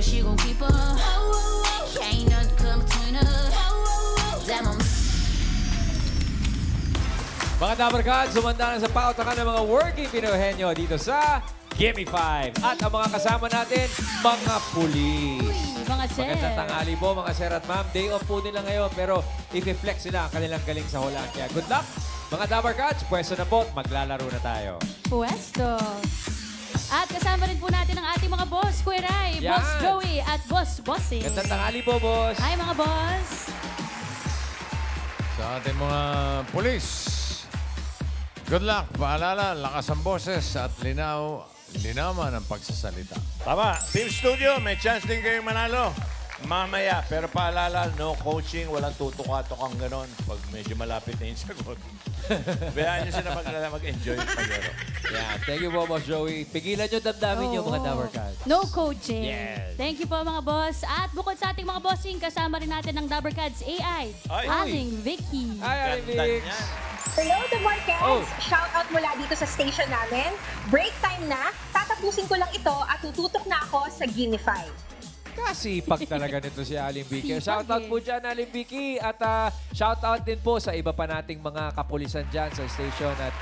she gon' keep her. Can't nothing come between us. Damn, I'm Mga Dabarkad, sumanda na sa pautakan ng mga working Pinoyhenyo dito sa Gimme 5. At ang mga kasama natin, mga pulis. Mga sir. Magandang tanghali po mga sir at ma'am. Day off po nila ngayon pero i-flex nila ang kanilang galing sa hulaan. Kaya good luck mga Dabarkads. Pwesto na po at maglalaro na tayo. Pwesto. At kasama rin po natin ang ating mga boss, Kuya Ray, Yan. Boss Joey at Boss Bossing. Magandang tanghali po, boss. Hi mga boss. Sa ating mga pulis, good luck. Paalala, lakas ang boses at linawan ang pagsasalita. Tama. Team Studio, may chance din kayong manalo. Mamaya. Pero paalala, no coaching, walang tutukatok ang ganon pag medyo malapit na yung sagot. Bayaan nyo sila mag-enjoy yung paglaro. Yeah, thank you po, Boss Joey. Pigilan nyo damdamin nyo, mga Dabarkads. No coaching. Yes. Thank you po mga boss. At bukod sa ating mga bossing, kasama rin natin ng Dabarkads AI, Ay. Aling Vicky. Hi, Ganda Vix. niyan. Hello, The Marquez! Oh. Shout out mula dito sa station namin. Break time na. Tatapusin ko lang ito at tututok na ako sa Gimme 5. Kasipag talaga nito si Aling Vicky. Sipag Shoutout eh. po dyan, Aling Vicky. At shoutout din po sa iba pa nating mga kapulisan dyan sa station. At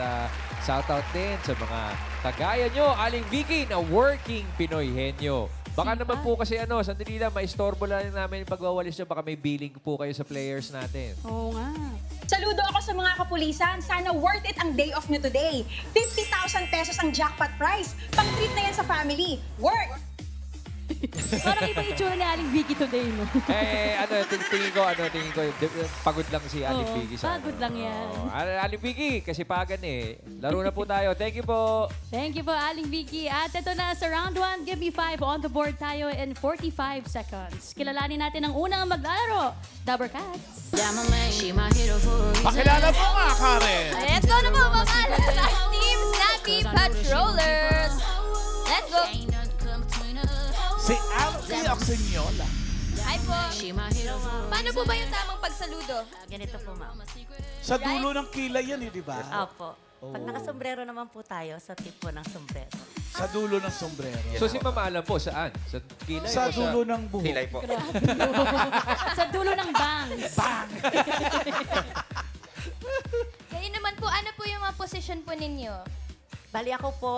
shoutout din sa mga kagaya nyo, Aling Vicky, na working Pinoyhenyo. Baka naman po kasi sandali lang, maistorbo lang namin yung pagwawalis nyo. Baka may billing po kayo sa players natin. Oo nga. Saludo ako sa mga kapulisan. Sana worth it ang day off nyo today. 50,000 pesos ang jackpot prize. Pang-treat na yan sa family. Work! Parang iba yung tsura ni Aling Vicky today, no? Tingin ko, pagod lang si Aling Oo, Vicky. sa pagod lang yan. Aling Vicky, kasi pagan eh. Laro na po tayo. Thank you po. Thank you po, Aling Vicky. At ito na sa round 1, give me 5 on the board tayo in 45 seconds. Kilalanin natin ang unang maglalaro, Dabarkads. damn, my man. She my hero for a reason. Pakilala mo nga, Karen! Ito na po mga Team Snappy Patrollers. Let's go! Ain't nothing come between us. Si Alfie Oxeniola. Hi po. She my hero for a Paano po ba yung tamang pagsaludo? Ganito po, ma'am. Sa dulo ng kilay yan, di ba? Opo. Pag nakasombrero naman po tayo, sa tip po ng sombrero. Sa dulo ng sombrero. So si Mama alam po, saan? Sa kilay Sa o dulo ng buhok. Hilay po. Sa dulo ng bangs. Kayo naman po, ano po yung mga position po ninyo? Bali ako po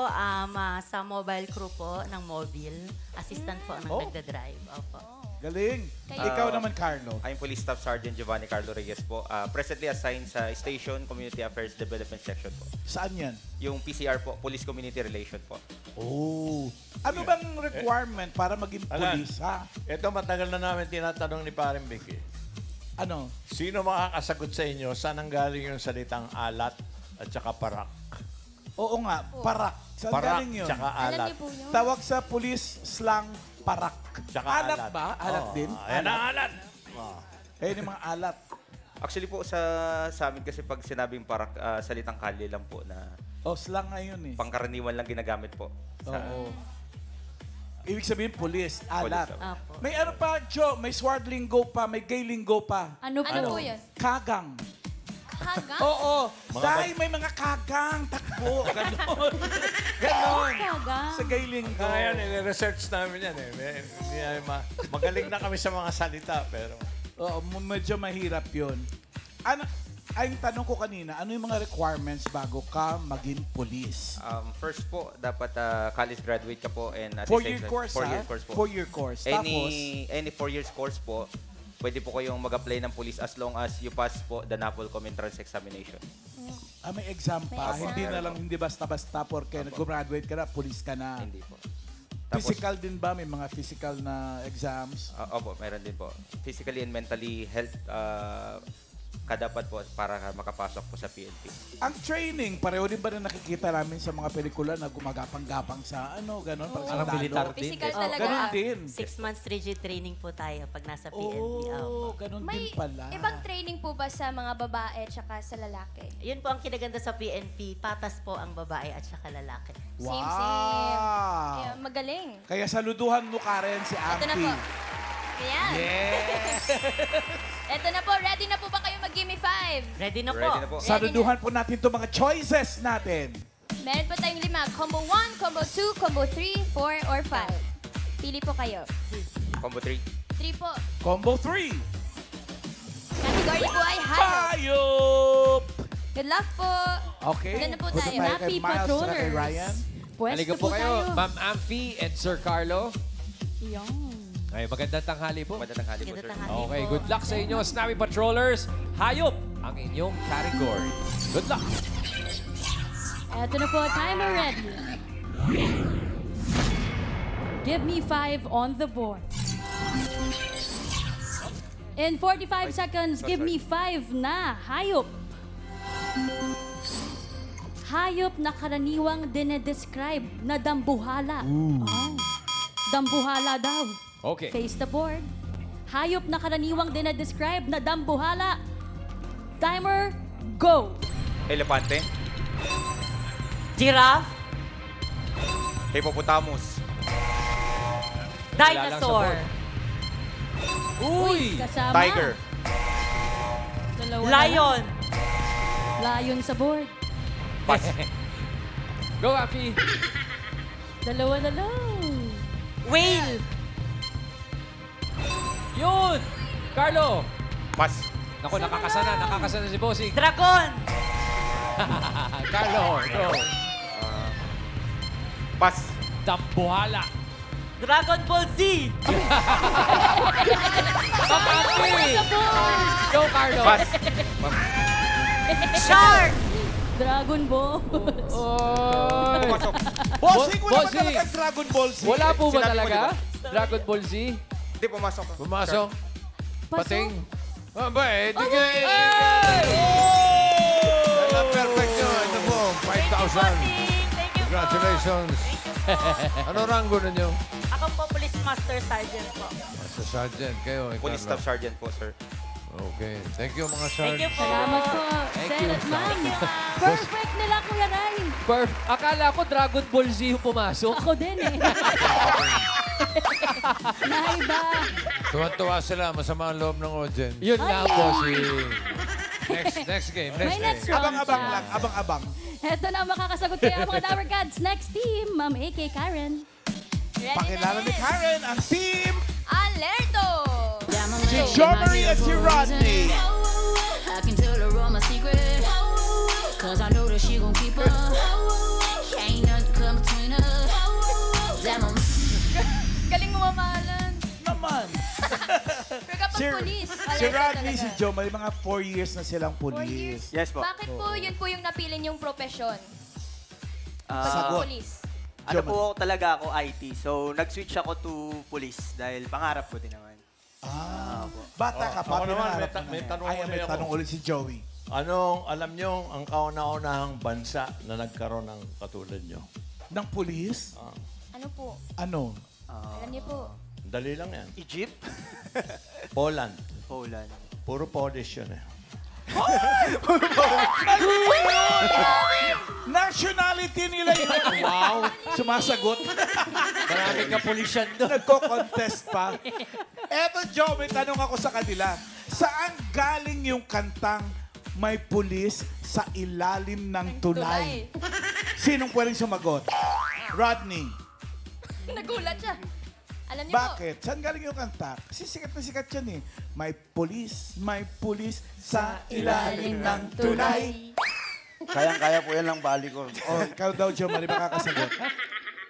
sa mobile crew po ng mobile. Assistant po ang nagdadrive. Opo. Galing. Ikaw naman, Carlo. I'm Police Staff Sergeant Giovanni Carlo Reyes po. Presently assigned sa Station Community Affairs Development Section po. Saan yan? Yung PCR po, Police Community Relation po. Oh. Ano bang requirement para maging Alan. pulis, ha? Ito matagal na namin tinatanong ni Paring Vicky. Ano? Sino makakasagot sa inyo saan ang galing yung salitang alat at saka parak? Oo nga, parak. Saan Parak galing yun? tsaka Alam alat. niyo po yun? Tawag sa police slang parak. Tsaka alat alat. ba? Alat Oo. din? Ayan ang alat. Ayun yung mga alat. Actually po sa amin kasi pag sinabing parak, salitang kalye lang po na Slang ngayon eh. pangkaraniwan lang ginagamit po. Oo. Ibig sabihin, police, alat. Police, Opo. May ano pa, Joe, may sword lingo pa, may gay lingo pa. Ano po? Ano po yun? Kagang. Kaga? Oo. Dahil may mga kagang, takbo, gano'n. Ganon. Kagang. Sa gay lingo. Ngayon, research namin yan eh. Magaling na kami sa mga salita, pero... Oo, medyo mahirap yun. Ano, ay, tanong ko kanina, ano yung mga requirements bago ka maging police? First po, dapat college graduate ka po and at the 4-year same time- course, 4-year ha? course po. 4-year course. Tapos, Any 4 years course po, pwede po kayong mag-apply ng police as long as you pass po the NAPOLCOM entrance examination. may exam pa. May exam. Hindi na lang, hindi basta-basta porque nag-graduate ka na, police ka na. Hindi po. Tapos, Physical din ba? May mga physical na exams? opo, meron din po. Physically and mentally health kadapat po para makapasok po sa PNP. Ang training, pareho din ba na nakikita namin sa mga pelikula na gumagapang-gapang sa ano, gano'n? Parang Parang sundalo? militar din. Physical Oh, talaga. Ganon din. 6 months rigid training po tayo pag nasa PNP. Oo, ganon May din pala. ibang training po ba sa mga babae at saka sa lalaki? Yun po ang kinaganda sa PNP. Patas po ang babae at saka lalaki. Wow! Same. Kaya magaling. Kaya saluduhan mo, Karen, si Ito na Ampi. po. Ayan. Yes! Ito na po. Ready na po ba kayo mag-gimme 5? Ready na po. Ready na po. Saluduhan po natin itong mga choices natin. Meron po tayong 5. Combo 1, Combo 2, Combo 3, 4, or 5. Pili po kayo. Combo 3. 3 po. Combo 3. Category po ay hayop. Hayop! Good luck po. Okay. Ilan na po Punta tayo? tayo Happy kay Miles, saka kay Patrollers. Ryan. Pwesto Halika po kayo, tayo. Ma'am Amphi and Sir Carlo. Yan. Ay, magandang tanghali po. Magandang tanghali po, Magandang sir. tanghali. Okay, good luck sa inyo, Snappy Patrollers. Hayop ang inyong category. Good luck. Eto na po, timer ready. Give me 5 on the board. In 45 seconds, give me 5 na hayop. Hayop na karaniwang dinedescribe na dambuhala. Oh. Dambuhala daw. Okay. Face the board. Hayop na karaniwang dinedescribe na dambuhala. Timer, go! Elepante. Giraffe. Hippopotamus. Dinosaur. Uy! Kasama. Tiger. Dalawa na lang. Lion. Lion sa board. Pass. Go, Amphi. Dalawa na lang. Whale. Yun! Carlo! Pass. Naku, nakakasana si Bossing. Dragon. Carlo, go. Pass. Dambuhala. Dragon Ball Z. Amphi! Go, Carlo. Pass. Shark. Dragon Ball. Oy! Pumasok. Bossing, wala ba Bossing. talaga Dragon Ball Z? Wala po ba Sinabi ko, talaga? di Dragon Ball Z? Hindi, pumasok. Pumasok. Pating. Ah, ba eh, di kayo. Perfect nyo. Ito po, 5,000. Thank you po. Congratulations. Ano ranggo ninyo? Ako po, Police Master Sergeant po. Sa sergeant kayo. ikaw Police lang. Staff Sergeant po, sir. Okay. Thank you mga Thank you sergeant. po. Salamat po. Thank Sir you. at ma'am. Perfect nila, Kuya Ray. Akala ko Dragon Ball Z yung pumasok. Ako din eh. Naiba. Tuwan-tuwa sila. Masama ang loob ng audience. Yun nga, Ay. Bossing. Next game. May next game. round Abang-abang siya. lang, abang-abang. Eto na ang makakasagot kaya mga Tower Gods. Next team, Ma'am AK Karen. Ready Pakilala ni Karen ang team, Alerto! si Jomari at si Rodney. I can tell her all my secret. Cause I know that she gon' keep up. Can't nothing come between us. Damn, I'm Galing mo mamahalan. Naman. Pero kapag police, Si alerto Rodney, talaga. si Jomari, mga 4 years na silang police. Yes po. Bakit po yun po yung napili niyong profesyon? Sagot. Police. Ano po ako talaga ako IT. So, nag-switch ako to police dahil pangarap ko din naman. Bata ka pa, Ako naman, pinangarap may mo na yan. tanong Ay, ulit may ako. tanong ulit si Joey. Anong, alam nyo, ang kauna-unahang bansa na nagkaroon ng katulad nyo? Ng police? Ano po? Ano? Alam niyo po. Dali lang yan. Egypt? Poland. Poland. Puro Polish yun eh. Nationality nila yun. Wow. Sumasagot. Maraming kapulisyan doon. Nagko-contest pa. Eto, Joe, may tanong ako sa kanila. Saan galing yung kantang May Pulis sa Ilalim ng Tulay? Sinong pwedeng sumagot? Rodney. Nagulat siya. Alam niyo po. Bakit? Saan galing yung kanta? Kasi sikat na sikat yan eh. May pulis sa ilalim ng tulay. Kayang-kaya po yan lang bali ko. Oh, ikaw daw, Joe, mali makakasagot.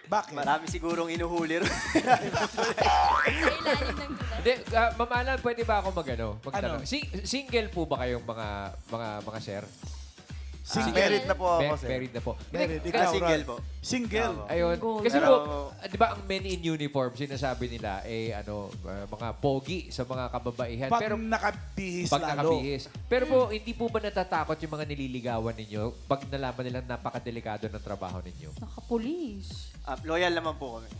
Bakit? Marami sigurong inuhuli rin. Sa ilalim ng tulay. Hindi, Ma'am Alan, pwede ba ako magtanong? Ano? Single po ba kayong mga sir? Married na po ako, sir. Married na po. Married. Hindi, Ikaw, single Rod. po. Single. Ayun. Goal. Kasi Pero- po, di ba ang men in uniform, sinasabi nila, mga pogi sa mga kababaihan. Pag Pero nakabihis pag lalo. nakabihis. Pero po, hindi po ba natatakot yung mga nililigawan ninyo pag nalaman nilang napakadelikado ng trabaho ninyo? Nakapulis. Loyal naman po kami.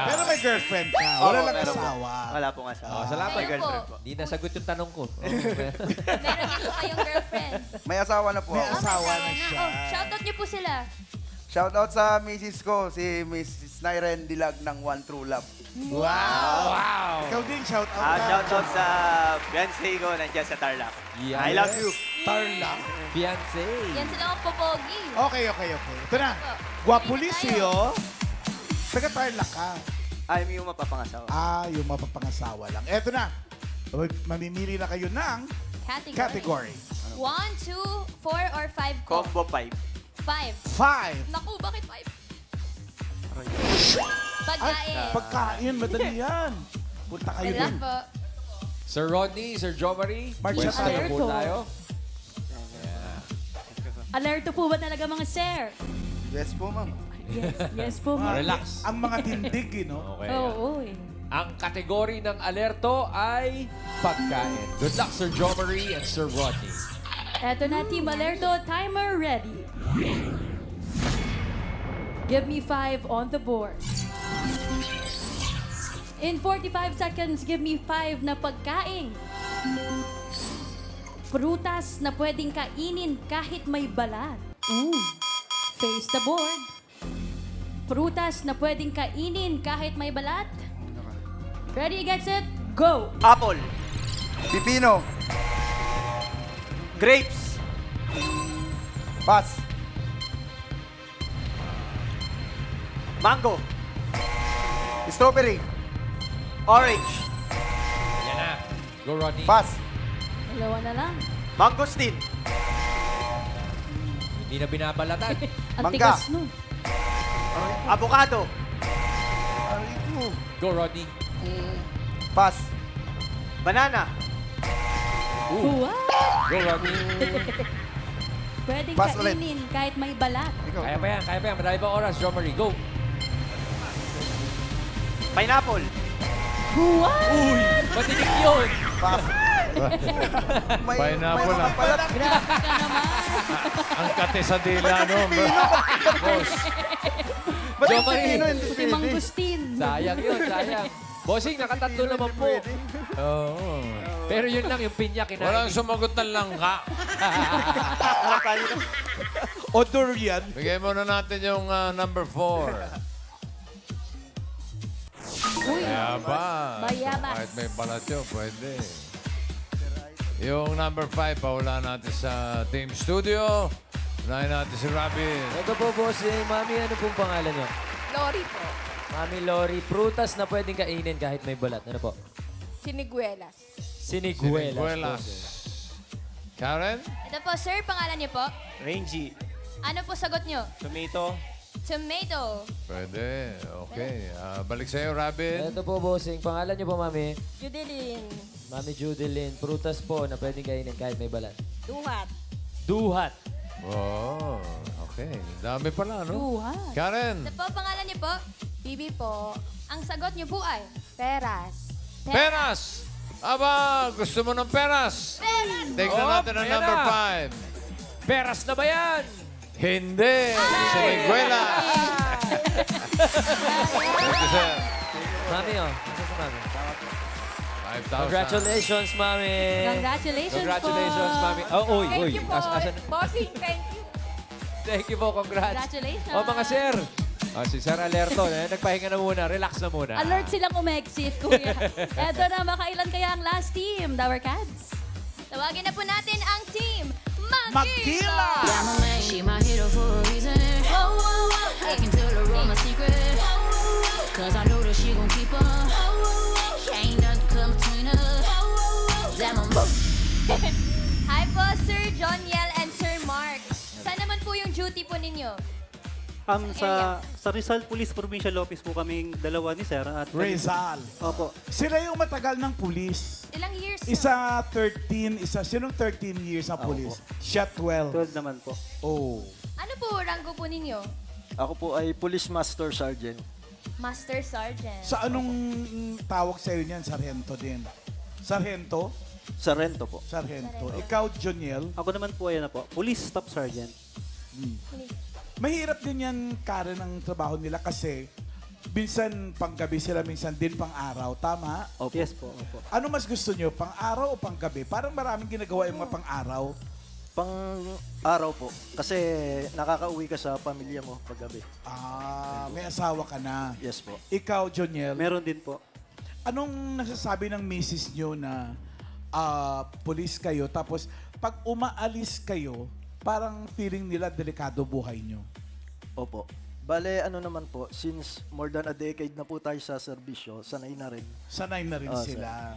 Pero may girlfriend ka. Wala Oo, lang meron po. asawa. Wala pong asawa. salamat. May girlfriend po. Hindi nasagot yung tanong ko. Meron din po kayong girlfriend. May asawa na po May ako. asawa na siya. Oh, shoutout niyo po sila. Shoutout sa misis ko, si Mrs. Nairen Dilag ng One True Love. Wow! Ikaw din, shout out ka. Shoutout sa fiancé ko nandiyan sa Tarlac. Yes. I love you. Tarla. Fiancé. Yan sila ang popogi. Okay. Ito na. Guapulisio. Taga Tarlac ka. I'm yung mapapangasawa. Yung mapapangasawa lang. Eto na. Mamimili na kayo ng category. 1, 2, 4, or 5 ko? Combo 5. 5. 5. Naku, bakit 5? Pagkain. Pagkain, madali yan. Punta kayo Wala dun. po. Sir Rodney, Sir Jomari, March pwesto na po Alerto. tayo. Alerto po ba talaga mga sir? Yes po, ma'am. Yes po, ma'am. Relax. Ang mga tindig, no? Okay. Oo, Ang kategory ng alerto ay pagkain. Good luck, Sir Jomari and Sir Rodney. Eto na, Team Alerto. Timer ready. Give me 5 on the board. In 45 seconds, give me 5 na pagkain. Prutas na pwedeng kainin kahit may balat. Face the board. Prutas na pwedeng kainin kahit may balat. Ready, get set, go! Apple. Pipino. Grapes. Pass. Mango. Strawberry. Orange. Yan na. Go, Rodney. Pass. Dalawa na lang. Mangosteen. Hindi na binabalatan. Ang Mangga. tigas nun. Avocado. Go, Rodney. Pass. Banana. Wow! Go, Rodney. Pwedeng Pass ulit. kainin kahit may balat. Ikaw. Kaya pa yan, kaya pa yan. Madami pa oras. Jomari, go. Pineapple. Wow! Matinig yun. Pass. may, Pineapple may lang. balat. Grabe ka naman. Ang kate sa dila, no? Boss. Ba't yung Jomari. pipino hindi Si pwede? Mangustin. Sayang yun, sayang. Bossing, nakatatlo naman po. Oo. Pero yun lang, yung pinya kinain. Walang sumagot ng langka. O durian. Bigay muna natin yung number 4. Uy, Bayabas. Bayabas. Kahit may balat yun, pwede. Yung number 5, paula natin sa Team Studio. Unahin natin si Robin. Ito po, bossing. Mami, ano pong pangalan nyo? Lori po. Mami Lori, prutas na pwedeng kainin kahit may balat. Ano po? Siniguelas. Siniguelas. Siniguelas. Karen? Ito po, sir, pangalan niyo po? Rangy. Ano po sagot niyo? Tomato. Tomato. Pwede. Okay. Balik sa'yo, Robin. Ito po, bossing. Pangalan nyo po, Mami? Judeline. Mami Judeline, prutas po na pwedeng kainin kahit may balat. Duhat. Duhat. Oh, okay. Dami pala, no? Duhat. Karen? Ito po, pangalan niyo po? Bibi po. Ang sagot niyo po ay? Peras. Peras! Aba, gusto mo ng peras? Peras! Tignan natin ang ayan number na. 5. Peras na ba yan? Hindi! Siniguela! Thank you, sir. Mami, oh. Ito si Mami. 5,000. Congratulations, Mami. Congratulations, Congratulations, po. Mami. Oh, uy, Thank uy. you po. Bossing, thank you. Thank you po, congrats. Congratulations. O, mga sir. Si Sir Alerto, nagpahinga na muna. Relax na muna. Alert silang umexit, kuya. Eto na, makailan kaya ang last team, Dower Cats? Tawagin na po natin ang team Magkila! Yeah, my man, she my hero for a reason. Whoa, whoa, whoa. I can tell her all my secret. Cause I know that she gon' keep her. Ain't nothing come between us. Damn, I'm Hi po, Sir Joniel and Sir Mark. Saan naman po yung duty po ninyo? Sa Rizal Police Provincial Office po kaming dalawa ni Sir. At Rizal. Opo. Sila yung matagal ng pulis. Ilang years na? Isa 13, sinong 13 years na pulis? Siya 12. 12 naman po. Oh. Ano po rango po ninyo? Ako po ay Police Master Sergeant. Master Sergeant. Sa anong tawag sa'yo niyan? Sargento din. Sargento? Sargento po. Sargento. Ikaw, Joniel? Ako naman po ay Police Staff Sergeant. Mahirap din yan, Karen, ang trabaho nila kasi minsan panggabi sila, minsan din pang-araw. Tama? Opo. Yes po. Opo. Ano mas gusto nyo? Pang-araw o panggabi? Parang maraming ginagawa yung mga pang-araw. Pang-araw po. Kasi nakakauwi ka sa pamilya mo paggabi. May asawa ka na. Yes po. Ikaw, Joniel? Meron din po. Anong nasasabi ng misis nyo na police kayo, tapos pag umaalis kayo, parang feeling nila delikado buhay nyo? Opo. Bale, ano naman po, since more than a decade na po tayo sa serbisyo, sanay na rin. Sanay na rin Oh, sila.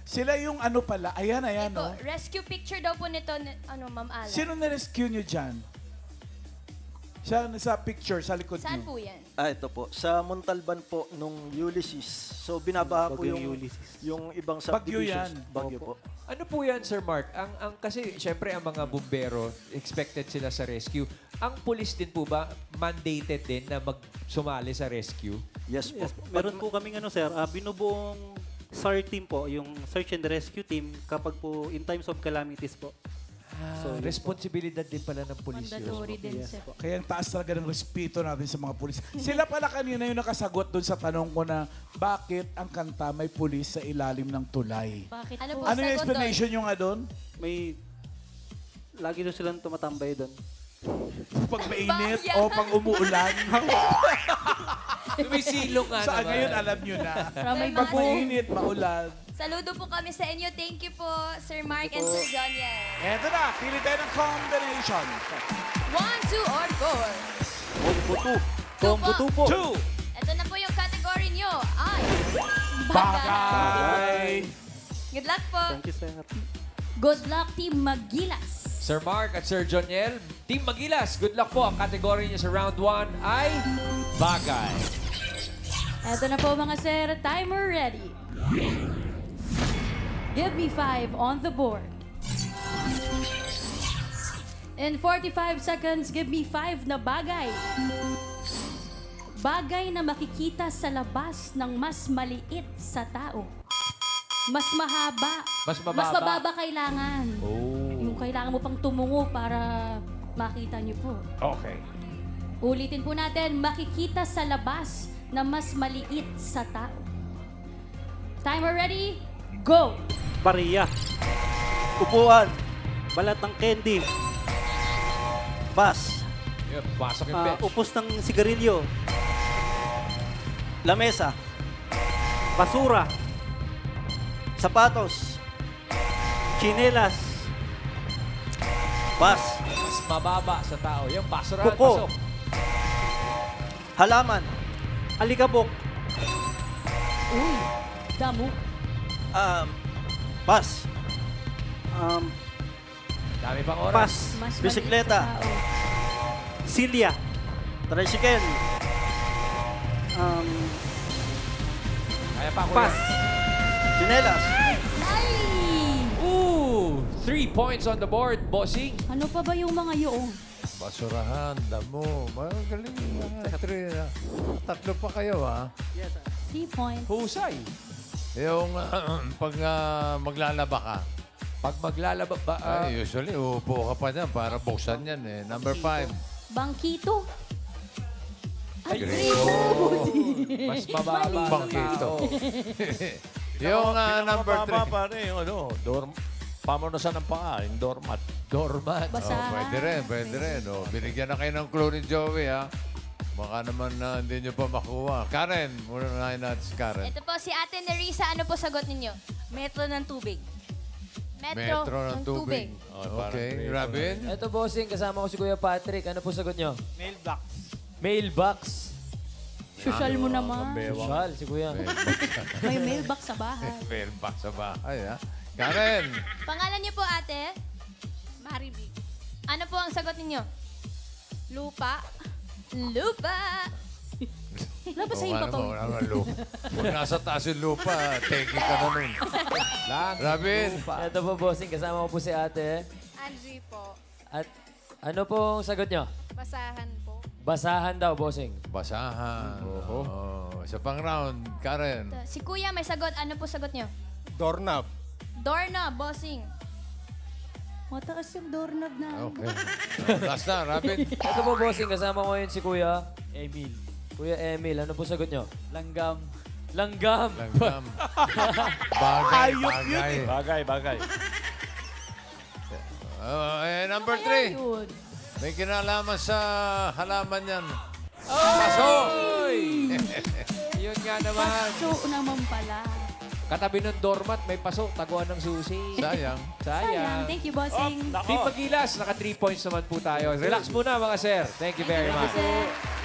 Sila yung ano pala, ayan, Ito, no? rescue picture daw po nito, Ma'am Ala. Sino na-rescue nyo dyan? Siya sa picture, sa likod Saan nyo. po yan? Ito po, sa Montalban po nung Ulysses. So, binabaha po Bagyong yung, Ulysses. yung ibang Bagyo subdivisions. yan. Bagyo po. Ano po yan, Sir Mark? Kasi, syempre, ang mga bumbero, expected sila sa rescue. Ang police din po ba, mandated din na sumali sa rescue? Yes po. Yes, meron po kaming sir, binubuong SAR team po, yung search and rescue team kapag po in times of calamities po. So, responsibilidad din pala ng police yun. Mandatory din, sir. Kaya ang taas talaga ng respeto natin sa mga pulis. Sila pala kanina yung nakasagot doon sa tanong ko na bakit ang kanta may pulis sa ilalim ng tulay. Bakit Ano po? po Ano yung sagot explanation nyo nga doon? May lagi doon silang tumatambay doon. Pag mainit Bayan. o pag umuulan? Tumisilong nga Saan naman. ngayon alam nyo na? Para may Pag bago. mainit, maulan. Saludo po kami sa inyo. Thank you po, Sir Mark and Sir John Yan. Eto na, pili tayo ng combination. 1, 2, or 4? Combo 2 po. 2. Ito na po yung category nyo. Ay, Bagay. good luck po. Thank you, sir. Good luck, Team Magilas. Sir Mark at Sir Joniel, Team Magilas, good luck po. Ang kategory niyo sa round 1 ay bagay. Eto na po mga sir, timer ready. Give me 5 on the board. In 45 seconds, give me 5 na bagay. Bagay na makikita sa labas ng mas maliit sa tao. Mas mahaba. Mas mababa. Mas mababa kailangan. Oh. Yung kailangan mo pang tumungo para makita niyo po. Okay. Ulitin po natin, makikita sa labas na mas maliit sa tao. Timer ready? Go! Bariya. Upuan. Balat ng candy. Bus. Yep, pasok yung bench. Upos ng sigarilyo. Lamesa. Basura. Sapatos. Chinelas. Bus. Mas mababa sa tao. Yung basura, Kuko. pasok. Halaman. Alikabok. Uy, damo. Bus. Dami pang oras. Pas. Mas Bisikleta. maliit sa tao. Silya. Tricycle. Kaya pa, kuya. Pas. Chinelas. Ay! Ooh! 3 points on the board, bossing. Ano pa ba yung mga yun? Basurahan, damo. Magaling mga three. Tatlo pa kayo, ha? 3 points. Husay. Yung pag maglalaba ka, Pag maglalaba ba... ay, usually, uupo ka pa dyan para buksan yan, eh. Number 5. Bangkito. Ay, Great. mas mababa sa Bangkito. tao. Yung number 3. Pinakababa pare, yung pamunasan ng paa, yung doormat. Doormat. Basahan. Pwede rin. Oh. Binigyan na kayo ng clue ni Joey, ha? Baka naman hindi nyo pa makuha. Karen, muna natin si Karen. Ito po si Ate Nerissa. Ano po sagot ninyo? Metro ng tubig. Metro, ng tubig. Okay, Robin? Ito, bossing, kasama ko si Kuya Patrick. Ano po sagot nyo? Mailbox. Mailbox. Social mo naman. Social, si Kuya. May mailbox sa bahay. Mailbox sa bahay, ha? Karen! Pangalan niyo po, Ate? Maribi. Ano po ang sagot ninyo? Lupa. Lupa. Labas sa iba pa. Kung nasa taas yung lupa, take it ka na nun. Robin! Ito po, bossing, kasama ko po si ate. Angie po. At ano pong sagot nyo? Basahan po. Basahan daw, bossing. Basahan. Sa pang round, Karen. Si Kuya may sagot. Ano po sagot niyo? Doorknob. Doorknob, bossing. Mataas yung doorknob na. Okay. Last na, Robin. Ito po, bossing, kasama ko ngayon si Kuya Emil. Kuya Emil, ano po sagot nyo? Langgam. Langgam. Langgam. Bagay, Ayop bagay. Bagay. Number 3. May kinalaman sa halaman yan. Paso! Yun nga naman. Paso naman pala. Katabi ng doormat, may paso. Taguan ng susi. Sayang. Sayang. Thank you, bossing. Team Magilas, naka 3 points naman po tayo. Relax muna mga sir. Thank you very much. Sir.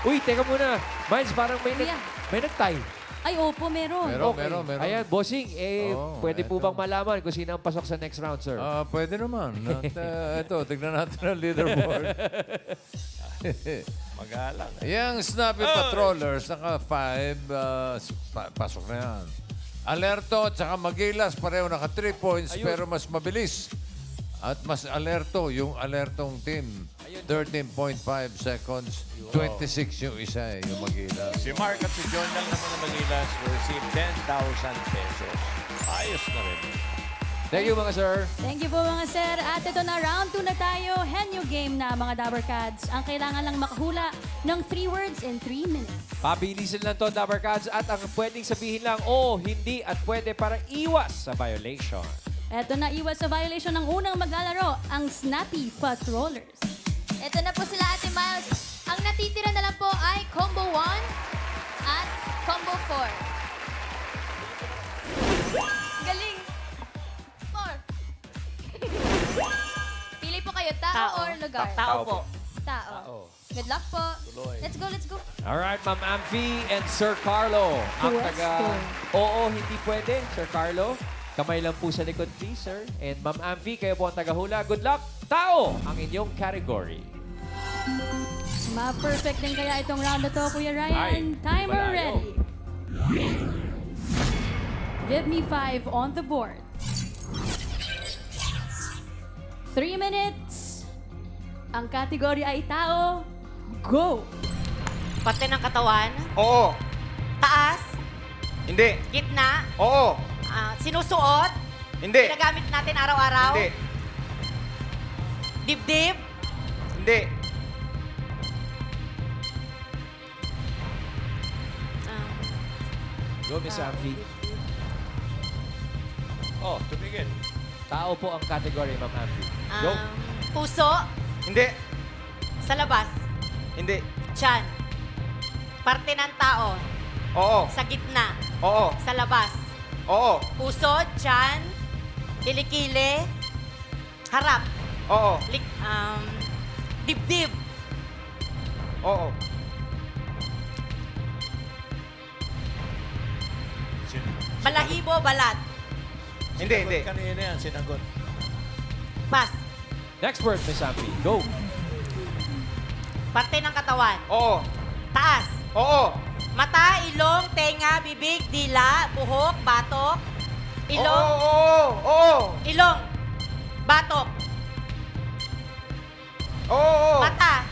Uy, teka muna. Miles, parang may nag-tie. Ay, opo, meron. Meron. Ayan, bossing, pwede po eto. bang malaman kung sino ang pasok sa next round, sir? Pwede naman. At, ito, tignan natin ang leaderboard. Magalang. Yung Snappy Patrollers, naka-5, pasok na yan. Alerto at saka Magilas, pareho naka 3 points, pero mas mabilis. At mas alerto, yung alertong team. 13.5 seconds, 26 yung isa, yung Magilas. Si Mark at si John lang naman ng Magilas will receive 10,000 pesos. Ayos na rin. Thank you, mga sir. Thank you po, mga sir. At ito na, round 2 na tayo. Henyo game na, mga Dabber Cats. Ang kailangan lang makahula ng 3 words in 3 minutes. Pabilisin lang to, Dabber Cats. At ang pwedeng sabihin lang, hindi at pwede para iwas sa violation. Ito na, iwas sa violation ng unang maglalaro, ang Snappy Patrollers. Ito na po sila, Ate Miles. Ang natitira na lang po ay Combo 1 at Combo 4. Galing! 4. Pili po kayo, tao or lugar? Tao po. Tao. Good luck po. Tuloy. Let's go. Alright, Ma'am Amphi and Sir Carlo. Ang taga, hindi pwede, Sir Carlo. Kamay lang po sa likod, please, sir. And Ma'am Amphi, kayo po ang tagahula. Good luck. Tao ang inyong category. Ma-perfect din kaya itong round na to, Kuya Ryan. Timer ready. Give me 5 on the board. 3 minutes. Ang category ay tao. Go! Parte ng katawan? Oo. Taas? Hindi. Gitna? Oo. Sinusuot? Hindi. Ginagamit natin araw-araw? Hindi. Dibdib? Hindi. Go, Miss Amphi. Tumigil. Tao po ang category, Ma'am Amphi. Go. Puso? Hindi. Sa labas? Hindi. Tiyan? Parte ng tao? Oo. Sa gitna? Oo. Sa labas? Oo. Puso, tiyan, kilikili, harap. Oo. Dibdib. Oo. Balahibo, balat. Hindi. Kanina yan, sinagot. Pass. Next word, Miss Amphi. Go. Parte ng katawan. Oo. Taas. Oo. Mata, ilong, tenga, bibig, dila, buhok, batok. Ilong. Oo. Ilong. Batok. Oo. Mata.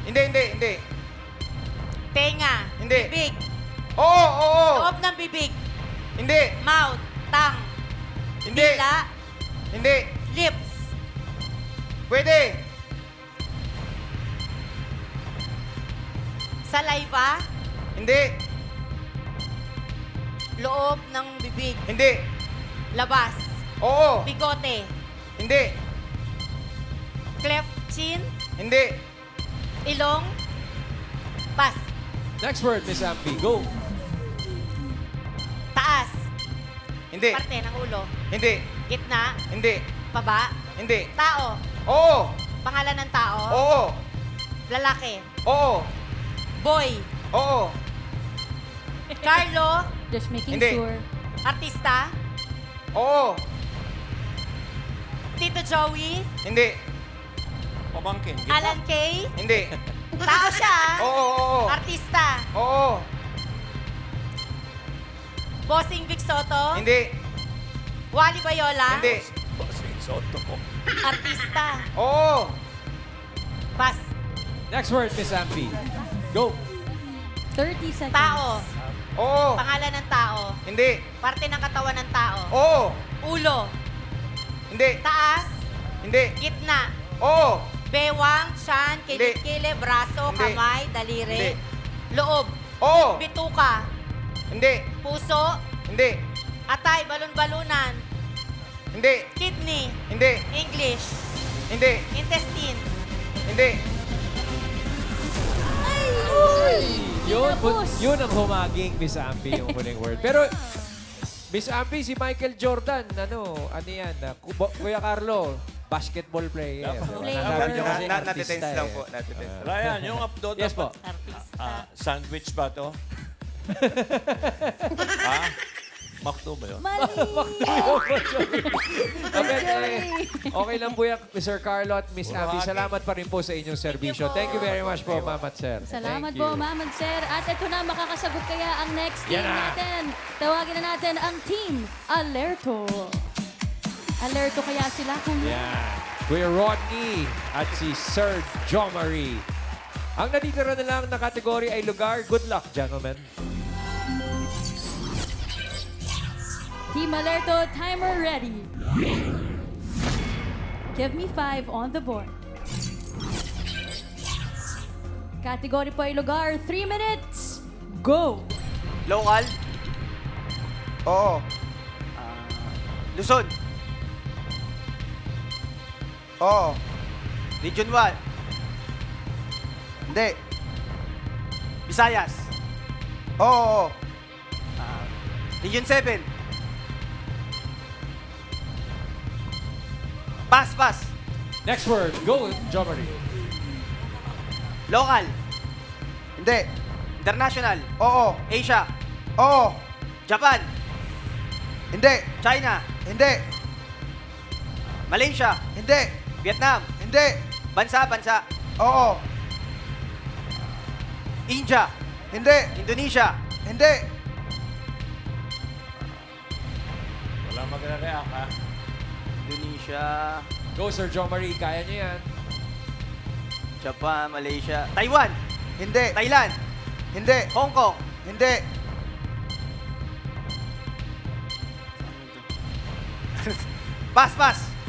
Hindi. Tenga. Hindi. Bibig. Oo. Loob ng bibig. Hindi. Mouth. Tang. Hindi. Dila. Hindi. Lips. Pwede. Saliva. Hindi. Loob ng bibig. Hindi. Labas. Oo. Bigote. Hindi. Cleft chin. Hindi. Ilong. Pass. Next word, Miss Amphi. Go. Taas. Hindi. Parte ng ulo. Hindi. Gitna. Hindi. Baba. Hindi. Tao. Oo. Pangalan ng tao. Oo. Lalaki. Oo. Boy. Oo. Carlo. Just making Hindi. sure. Artista. Oo. Tito Joey. Hindi. Pamangkin. Alan Kay. Hindi. Tao siya. Oo. Artista. Oo. Bossing Vic Soto. Hindi. Wally Bayola. Hindi. Bossing Soto ko. Artista. Oo. Pass. Next word, Miss Amphi. Go. 30 seconds. Tao. Oo. Pangalan ng tao. Hindi. Parte ng katawan ng tao. Oo. Ulo. Hindi. Taas. Hindi. Gitna. Oo. Bewang, tiyan, Hindi. kilikili, braso, Hindi. kamay, daliri. Hindi. Loob. Oo. Bituka. Hindi. Puso. Hindi. Atay, balon-balunan. Hindi. Kidney. Hindi. English. Hindi. Intestine. Hindi. Yun ang humaging, Miss Amphi, yung huling word. Pero, Miss Amphi, si Michael Jordan, ano yan? Kuya Carlo, basketball player. Player. Nasabi niyo kasi Natitense artista lang eh. po. Natitense. Ryan, yung upload Yes po. sandwich ba to? Ha? Makto ba yun? Mali! Okay lang po yan, Mr. Carlo at Miss Abby. Salamat pa rin po sa inyong serbisyo. Thank you very much po, ma'am at sir. Salamat Thank po, you. ma'am and sir. At ito na, makakasagot kaya ang next team Yan na. natin. Tawagin na natin ang Team Alerto. Alerto kaya sila kung... Yan. Kuya Rodney at si Sir Jomari. Ang natitira na lang na kategory ay lugar. Good luck, gentlemen. Team Alerto, timer ready. Give me 5 on the board. Category po ay lugar. 3 minutes. Go! Local. Oo. Luzon. Oo. Region 1. Hindi. Visayas. Oo. Region 7. Pass. Next word. Go, Jomari. Local. Hindi. International. Oo. Asia. Oo. Japan. Hindi. China. Hindi. Malaysia. Hindi. Vietnam. Hindi. Bansa. Oo. India. Hindi. Indonesia. Hindi. Wala magre-react, ha? Indonesia. Go, Sir Jomari. Kaya niyo yan. Japan, Malaysia. Taiwan. Hindi. Thailand. Hindi. Hong Kong. Hindi. Pass.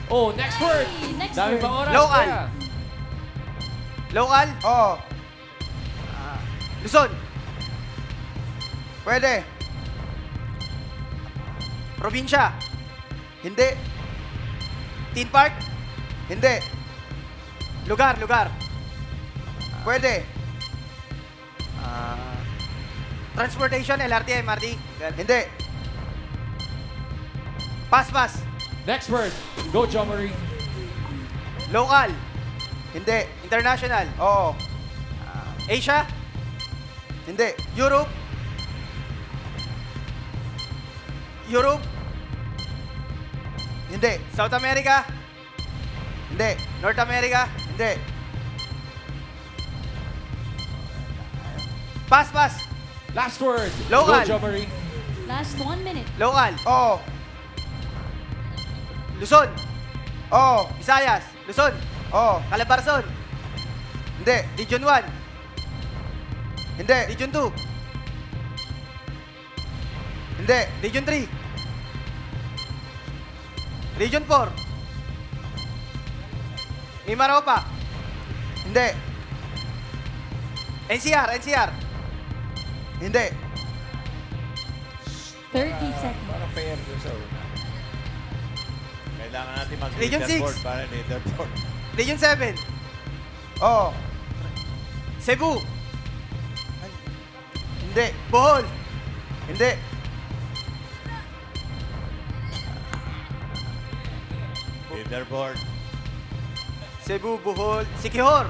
Oh, next word. Next Dami word. pang oras. Local. Kuya. Local. Oo. Luzon. Pwede. Probinsya. Hindi. Theme park. Hindi. Lugar. Pwede. Transportation, LRT, MRT. Hindi. Pass. Next word. Go, Jomari. Local. Hindi. International. Oo. Asia. Hindi. Europe. Hindi. South America. Hindi. North America. Hindi. Pass. Last word. Local. Go, Jomari. Last 1 minute. Local. Oo. Luzon. Oo. Visayas. Luzon. Oo. Calabarzon. Hindi. Region 1. Hindi. Region 2. Hindi. Region 3. Region 4. Mimaropa. Hindi. NCR. Hindi. 30 seconds. Para fair dun sa una. Kailangan natin Region mag-leaderboard 6. para leaderboard. Region 7. Oo. Cebu. Hindi. Bohol. Hindi. Leaderboard. Cebu, Bohol. Siquijor.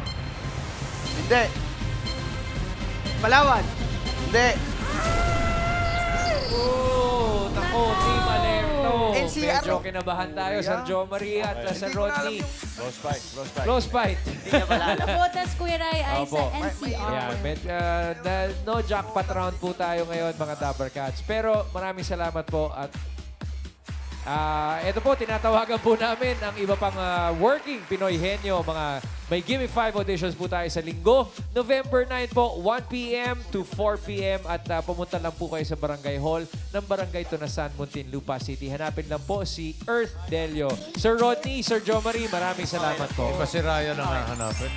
Hindi. Palawan. Hindi. Oh, nako, Team Alerto. NCR. Medyo kinabahan tayo, Sir Jomari at Sir Rodney. Close fight. Close fight. Ang nabotas, Kuya Ray, ay Opo. sa NCR. Yeah, no jackpot round po tayo ngayon, mga Dabber Cats. Pero maraming salamat po at ito po, tinatawagan po namin ang iba pang working Pinoy Henyo. May Gimme 5 auditions po tayo sa linggo. November 9 po, 1 p.m. to 4 p.m. At pumunta lang po kayo sa Barangay Hall ng Barangay Tunasan, Muntinlupa City. Hanapin lang po si Earth Delio. Sir Rodney, Sir Jomari, maraming salamat po. Di ba si Ryan ang hahanapin?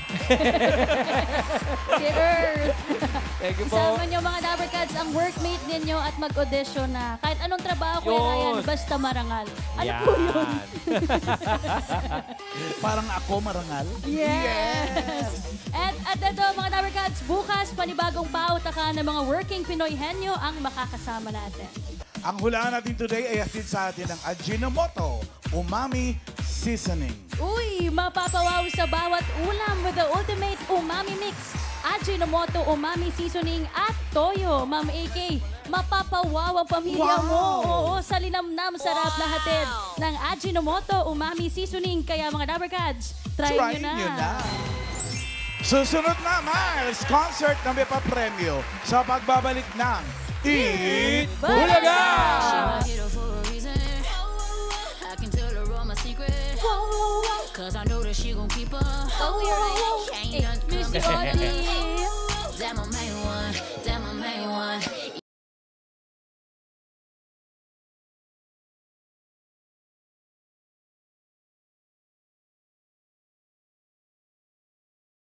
Si Earth. Thank you po. Isama niyo mga Dabber Cats ang workmate ninyo at mag-audition na. Kahit anong trabaho, Kuya Yun. Ryan, basta marangal. Ano Yan. po yun? Parang ako marangal. Yes! At ito, mga Dabber Cats, bukas, panibagong pautakan ng mga working Pinoy Henyo ang makakasama natin. Ang hulaan natin today ay hatid sa atin ng Ajinomoto Umami Seasoning. Uy, mapapawaw sa bawat ulam with the ultimate umami mix. Ajinomoto Umami Seasoning at Toyo, Ma'am AK. Mapapawaw ang pamilya mo. Oo, sa linamnam sarap na hatid ng Ajinomoto Umami Seasoning. Kaya mga Dabbercats, try nyo na. Susunod na, Miles, concert na may papremyo sa pagbabalik ng Eat Bulaga!